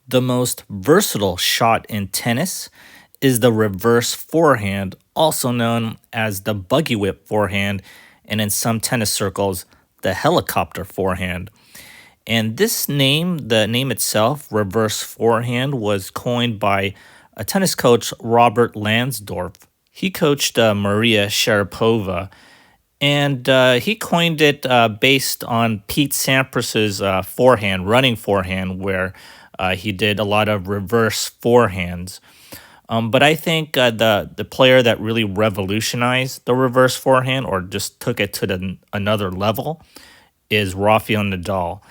The most versatile shot in tennis is the reverse forehand, also known as the buggy whip forehand, and in some tennis circles, the helicopter forehand. And this name, the name itself, reverse forehand, was coined by a tennis coach, Robert Lansdorf. He coached Maria Sharapova, and he coined it based on Pete Sampras's forehand, running forehand, where he did a lot of reverse forehands. But I think the player that really revolutionized the reverse forehand, or just took it to another level, is Rafael Nadal.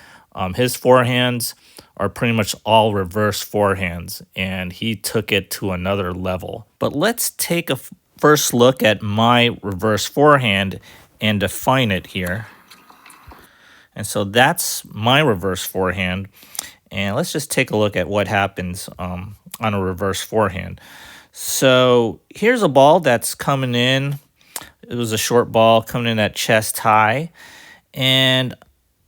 His forehands are pretty much all reverse forehands, and he took it to another level. But let's take a first look at my reverse forehand and define it here. And so that's my reverse forehand. And let's just take a look at what happens on a reverse forehand. So here's a ball that's coming in. It was a short ball coming in at chest high. And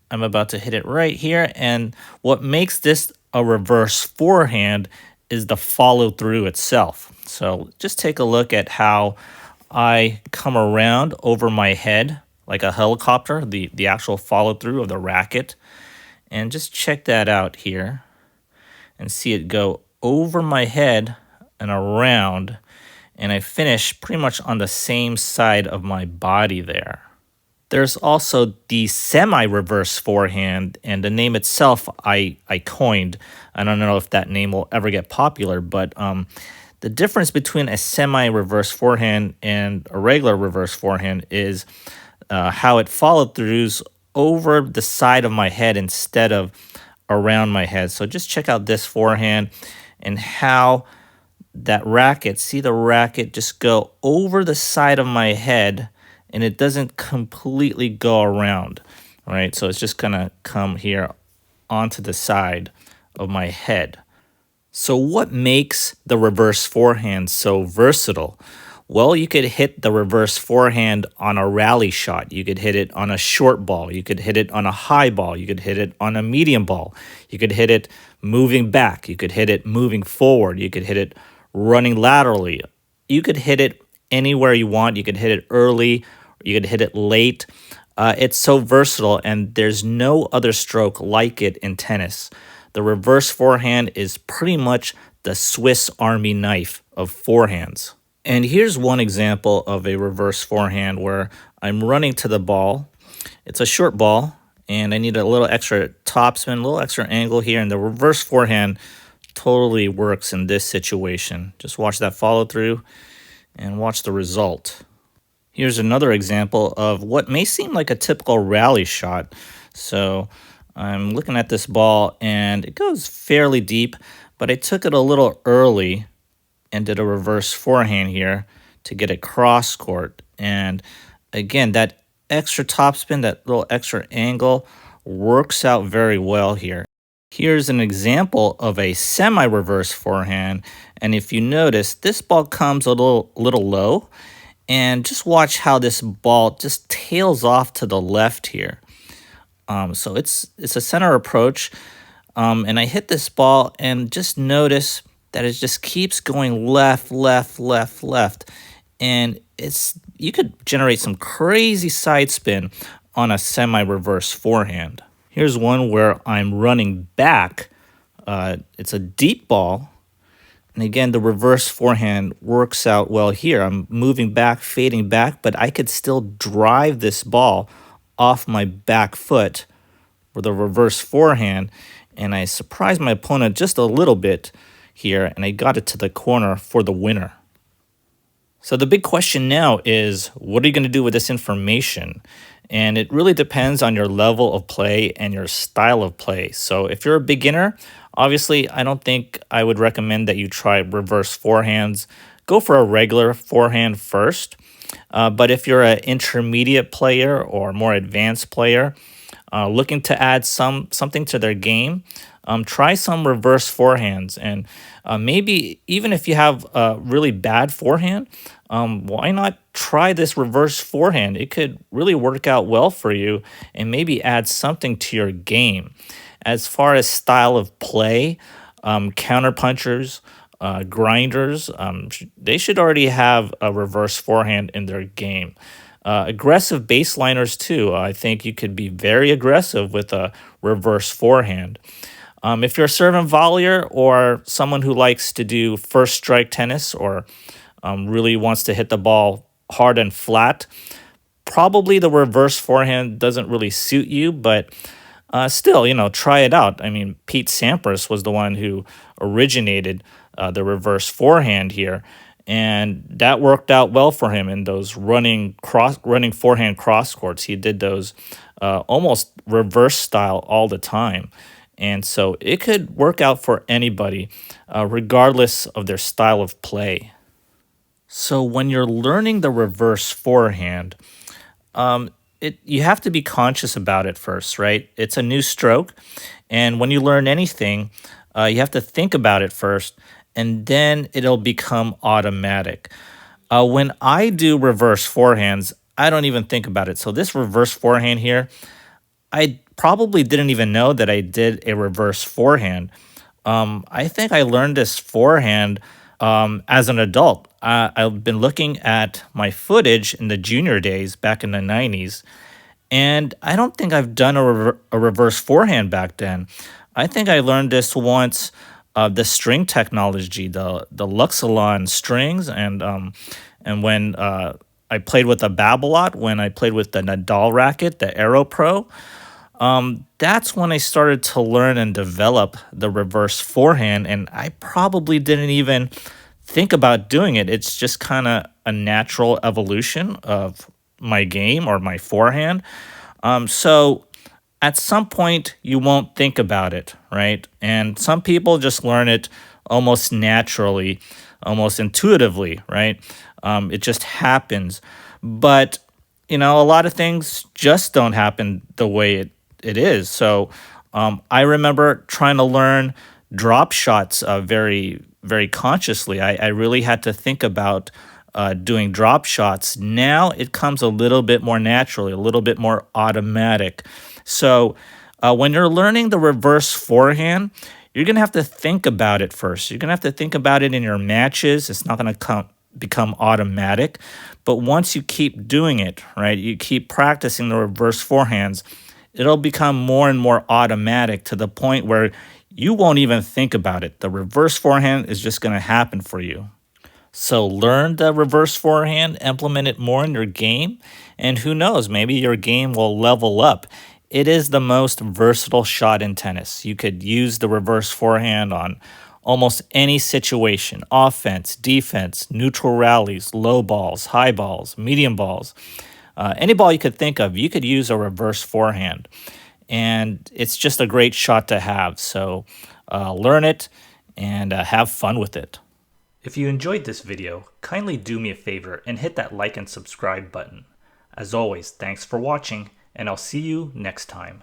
I'm about to hit it right here. And what makes this a reverse forehand is the follow through itself. So just take a look at how I come around over my head like a helicopter, the actual follow through of the racket. And just check that out here and see it go over my head and around. And I finish pretty much on the same side of my body there. There's also the semi-reverse forehand, and the name itself I coined. I don't know if that name will ever get popular, but the difference between a semi-reverse forehand and a regular reverse forehand is how it follow throughs over the side of my head instead of around my head. So just check out this forehand and how that racket, see the racket just go over the side of my head, and it doesn't completely go around, right? So it's just gonna come here onto the side of my head. So what makes the reverse forehand so versatile? Well, you could hit the reverse forehand on a rally shot. You could hit it on a short ball. You could hit it on a high ball. You could hit it on a medium ball. You could hit it moving back. You could hit it moving forward. You could hit it running laterally. You could hit it anywhere you want. You could hit it early. You could hit it late. It's so versatile, and there's no other stroke like it in tennis. The reverse forehand is pretty much the Swiss Army knife of forehands. And here's one example of a reverse forehand where I'm running to the ball. It's a short ball, and I need a little extra topspin, a little extra angle here, and the reverse forehand totally works in this situation. Just watch that follow through and watch the result. Here's another example of what may seem like a typical rally shot. So I'm looking at this ball, and it goes fairly deep, but I took it a little early and did a reverse forehand here to get a cross court. And again, that extra topspin, that little extra angle works out very well here. Here's an example of a semi-reverse forehand. And if you notice, this ball comes a little low. And just watch how this ball just tails off to the left here. So it's a center approach. And I hit this ball, and just notice that it just keeps going left, left, left, left. And you could generate some crazy side spin on a semi-reverse forehand. Here's one where I'm running back. It's a deep ball. And again, the reverse forehand works out well here. I'm moving back, fading back, but I could still drive this ball off my back foot with a reverse forehand. And I surprised my opponent just a little bit here, and I got it to the corner for the winner. So the big question now is, what are you going to do with this information? And it really depends on your level of play and your style of play. So if you're a beginner, obviously, I don't think I would recommend that you try reverse forehands. Go for a regular forehand first. But if you're an intermediate player or more advanced player, looking to add something to their game, try some reverse forehands. And maybe even if you have a really bad forehand, why not try this reverse forehand? It could really work out well for you and maybe add something to your game. As far as style of play, counterpunchers, grinders, they should already have a reverse forehand in their game. Aggressive baseliners too. I think you could be very aggressive with a reverse forehand. If you're a servant volleyer or someone who likes to do first strike tennis or really wants to hit the ball hard and flat, probably the reverse forehand doesn't really suit you, but still, try it out. I mean, Pete Sampras was the one who originated the reverse forehand here, and that worked out well for him in those running forehand cross courts. He did those almost reverse style all the time. And so it could work out for anybody, regardless of their style of play. So when you're learning the reverse forehand, you have to be conscious about it first, right? It's a new stroke, and when you learn anything, you have to think about it first, and then it'll become automatic. When I do reverse forehands, I don't even think about it. So this reverse forehand here, I probably didn't even know that I did a reverse forehand. I think I learned this forehand as an adult. I've been looking at my footage in the junior days back in the 90s, and I don't think I've done a reverse forehand back then. I think I learned this once, the string technology, the Luxilon strings, and when I played with the Babolat, when I played with the Nadal racket, the Aero Pro. That's when I started to learn and develop the reverse forehand, and I probably didn't even think about doing it. It's just kind of a natural evolution of my game or my forehand. So at some point, you won't think about it, right? And some people just learn it almost naturally, almost intuitively, right? It just happens. But, a lot of things just don't happen the way it is. So I remember trying to learn drop shots very, very consciously. I really had to think about doing drop shots. Now it comes a little bit more naturally, a little bit more automatic. So when you're learning the reverse forehand, you're going to have to think about it first. You're going to have to think about it in your matches. It's not going to become automatic. But once you keep doing it, right, you keep practicing the reverse forehands, it'll become more and more automatic to the point where you won't even think about it. The reverse forehand is just going to happen for you. So learn the reverse forehand, implement it more in your game, and who knows, maybe your game will level up. It is the most versatile shot in tennis. You could use the reverse forehand on almost any situation: offense, defense, neutral rallies, low balls, high balls, medium balls. Any ball you could think of, you could use a reverse forehand. And it's just a great shot to have. So learn it and have fun with it. If you enjoyed this video, kindly do me a favor and hit that like and subscribe button. As always, thanks for watching, and I'll see you next time.